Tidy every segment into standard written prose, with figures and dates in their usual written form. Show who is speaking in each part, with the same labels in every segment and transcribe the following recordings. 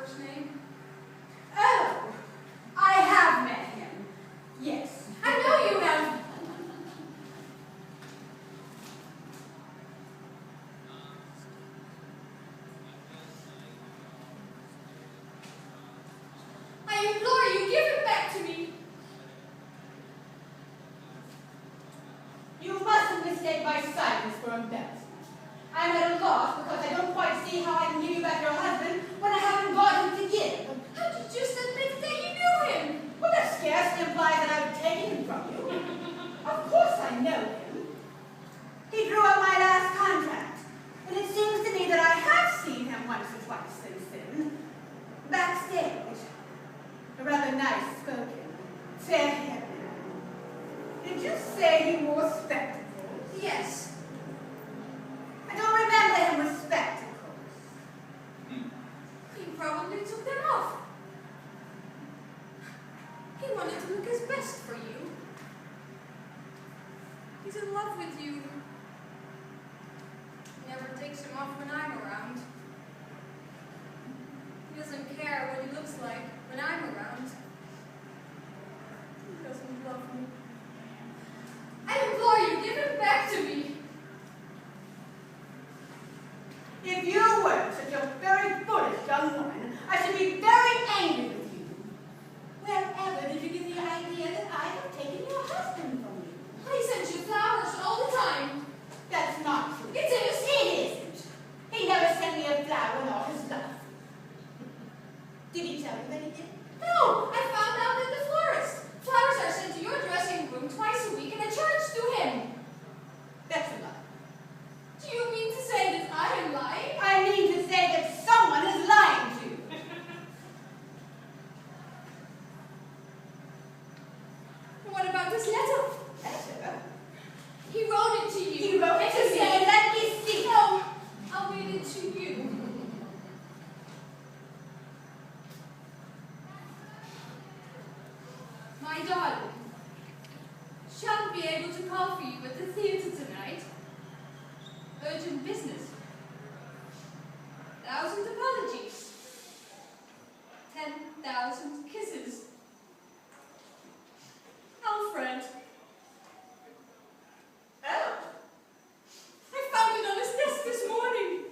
Speaker 1: first name?
Speaker 2: Oh, I have met him. Yes.
Speaker 1: I know you have. I implore you, give him back to me.
Speaker 2: You mustn't mistake my silence for embarrassment. I'm at a loss because I don't quite see how I can give you back your husband when I haven't got him to give.
Speaker 1: How did you just admit that you knew him?
Speaker 2: Well, that scarcely implies that I've taken him from you. Of course I know him. He drew up my last contract, and it seems to me that I have seen him once or twice since then. Backstage. A rather nice-spoken, fair-haired man. Did you say he wore spectacles?
Speaker 1: Yes.
Speaker 2: I don't remember him with spectacles.
Speaker 1: He probably took them off. He wanted to look his best for you. He's in love with you. He never takes them off when I'm around. He doesn't care what he looks like when I'm around. He doesn't love me. I implore you, give him back to me.
Speaker 2: If you were such a very foolish young woman, I should be very angry with you. Wherever did you get the idea that I have taken your husband from you?
Speaker 1: He sends you flowers all the time.
Speaker 2: That's not true.
Speaker 1: It's innocent.
Speaker 2: It isn't. He never sent me a flower in all his life. Did he tell you that he did?
Speaker 1: No, I found out at the florist. Flowers are sent to your dressing room twice a week and are charged to him.
Speaker 2: That's a lie.
Speaker 1: Do you mean to say that I am lying?
Speaker 2: I mean to say that someone is lying to you.
Speaker 1: What about this letter?
Speaker 2: Letter?
Speaker 1: He wrote it to you.
Speaker 2: He wrote it to me.
Speaker 1: say,
Speaker 2: Let me see.
Speaker 1: no, I'll read it to you. My darling, shan't be able to call for you at the theater tonight. Urgent business. 1,000 apologies. 10,000 kisses. Alfred.
Speaker 2: Oh.
Speaker 1: I found it on his desk this morning.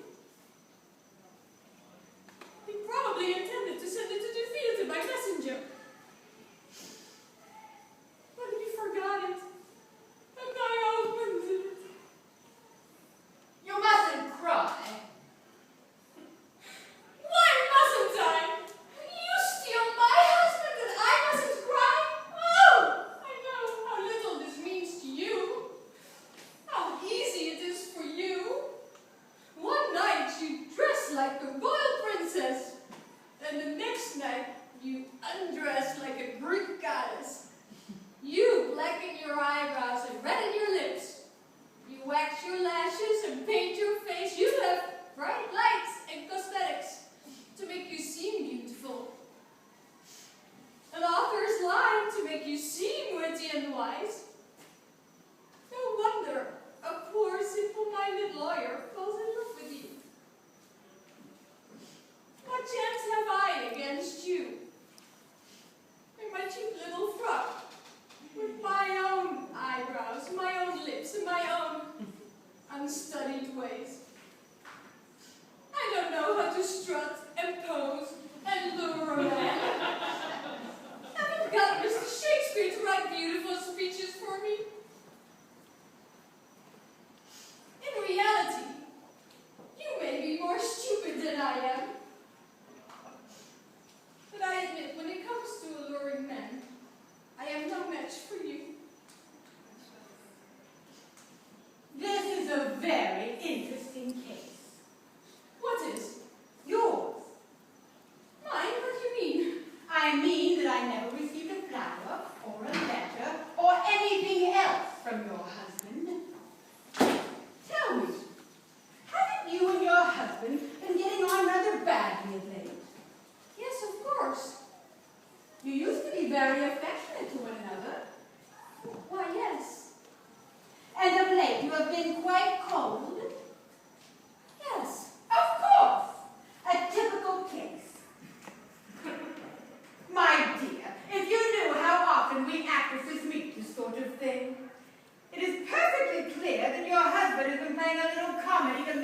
Speaker 1: He probably intended to send it to the theater by messenger. But he forgot it. And I opened it.
Speaker 2: You mustn't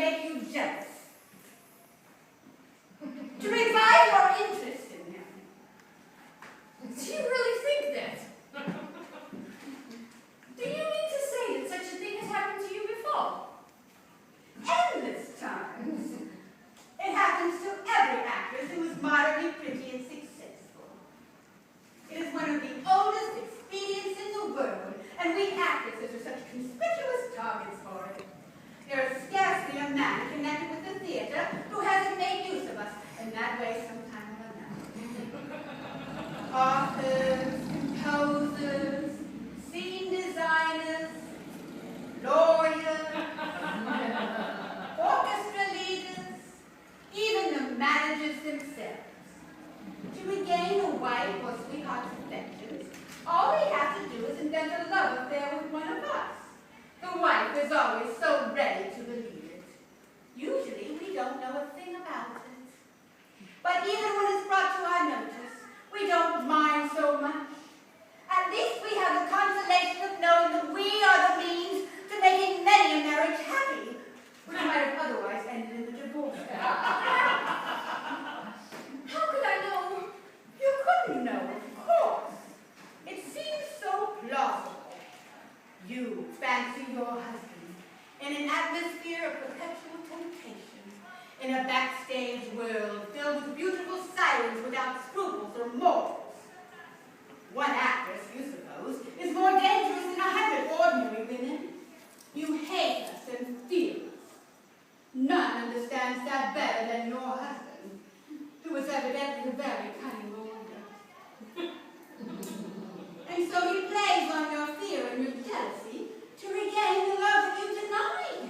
Speaker 2: make you jealous. To revive your interest in him.
Speaker 1: Do you really think that? Do you mean to say that such a thing has happened to you before?
Speaker 2: Endless times. It happens to every actress who is moderately pretty and successful. It is one of the oldest expedients in the world, and we actresses are such conspicuous targets for it. There is scarcely a man connected with the theater who hasn't made use of us in that way sometime or another. Authors, composers, scene designers, lawyers, orchestra leaders, even the managers themselves. To regain a wife or sweetheart's affections, all we have to do is invent a love affair with one of us. The wife is always so ready to believe it. Usually, we don't know a thing about it. But even when it's brought to our notice, we don't mind so much. At least we have the consolation of knowing that we are the means to making many a marriage happy, which might have otherwise ended in a divorce.
Speaker 1: How could I know?
Speaker 2: You couldn't know, of course. It seems so plausible. You fancy your husband in an atmosphere of perpetual temptation, in a backstage world filled with beautiful sirens without scruples or morals. One actress, you suppose, is more dangerous than 100 ordinary women. You hate us and fear us. None understands that better than your husband, who is evidently a very cunning lawyer. And so he plays on your fear and your jealousy to regain the love that you deny him.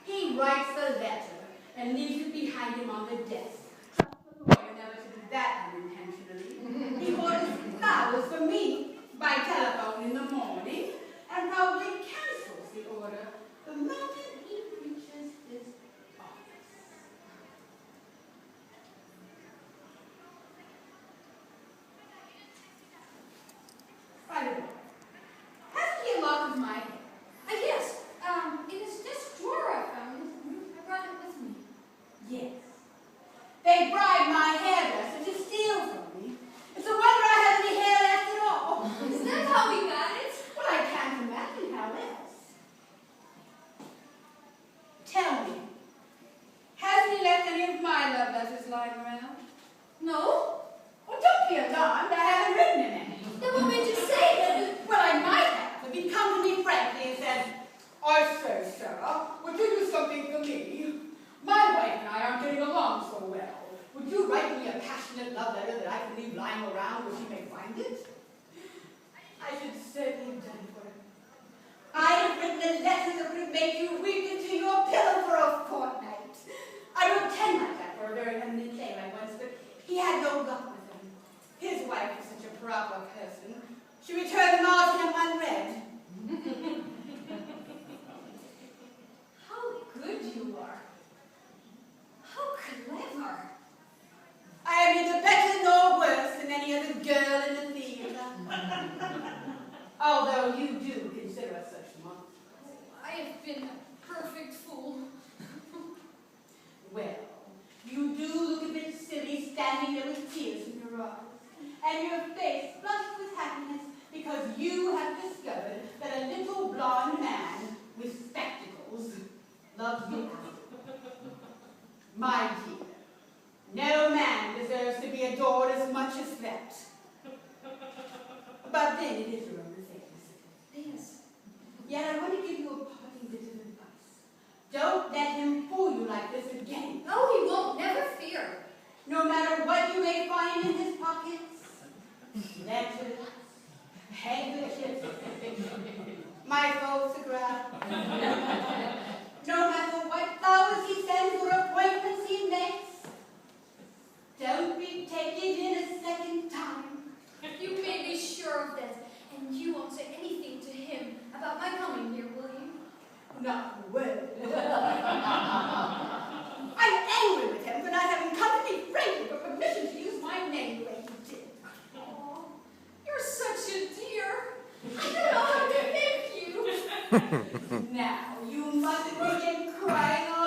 Speaker 2: He writes a letter and leaves it behind him on the desk. Trust the lawyer never to do that unintentionally. He orders flowers for me by telephone in the morning and probably cancels the order the moment he reaches his office. By the way, hasn't he a lock of my hair?
Speaker 1: Yes, in his desk drawer I found it. I brought it with me.
Speaker 2: Yes. They bribed my hairdresser to steal from me. It's a wonder I have any hair left at all.
Speaker 1: Is that how we got it?
Speaker 2: Well, I can't imagine how else. Tell me, hasn't he left any of my love letters lying around?
Speaker 1: No?
Speaker 2: Well, don't be alarmed. I haven't written in any.
Speaker 1: Then what made you say that?
Speaker 2: Well, I might have if he'd come to me frankly and said, I say, Sarah, would you do something for me? My wife and I aren't getting along so well. Would you write me a passionate love letter that I can leave lying around where she may find it? I should certainly have done it for him. I have written a letter that would have made you weep into your pillow for a fortnight. I wrote 10 like that for a very eminent playwright once, but he had no luck with them. His wife is such a proper person. She returned them all to him unread.
Speaker 1: How good you are. How clever.
Speaker 2: I am neither better nor worse than any other girl in the theater. Although you do consider us such monsters.
Speaker 1: I have been a perfect fool.
Speaker 2: Well, you do look a bit silly standing there with tears in your eyes, and your face flushed with happiness because you have discovered that a little blonde man with spectacles loves you. My dear, no man deserves to be adored as much as that. But then it is your own affair, isn't it?
Speaker 1: Yes.
Speaker 2: Yet I want to give you a parting bit of advice. Don't let him fool you like this again.
Speaker 1: No, he won't. Never fear.
Speaker 2: No matter what you may find in his pockets, letters, handkerchiefs, my photograph, no matter what flowers he sends or appointments he makes, don't be taken in a second time.
Speaker 1: You may be sure of that. And you won't say anything to him about my coming here, will you?
Speaker 2: Not a word. I'm angry with him for not having come to me frankly for permission to use my name the way he did.
Speaker 1: Oh, you're such a dear. I don't know how to thank you.
Speaker 2: Now, Now, you mustn't begin crying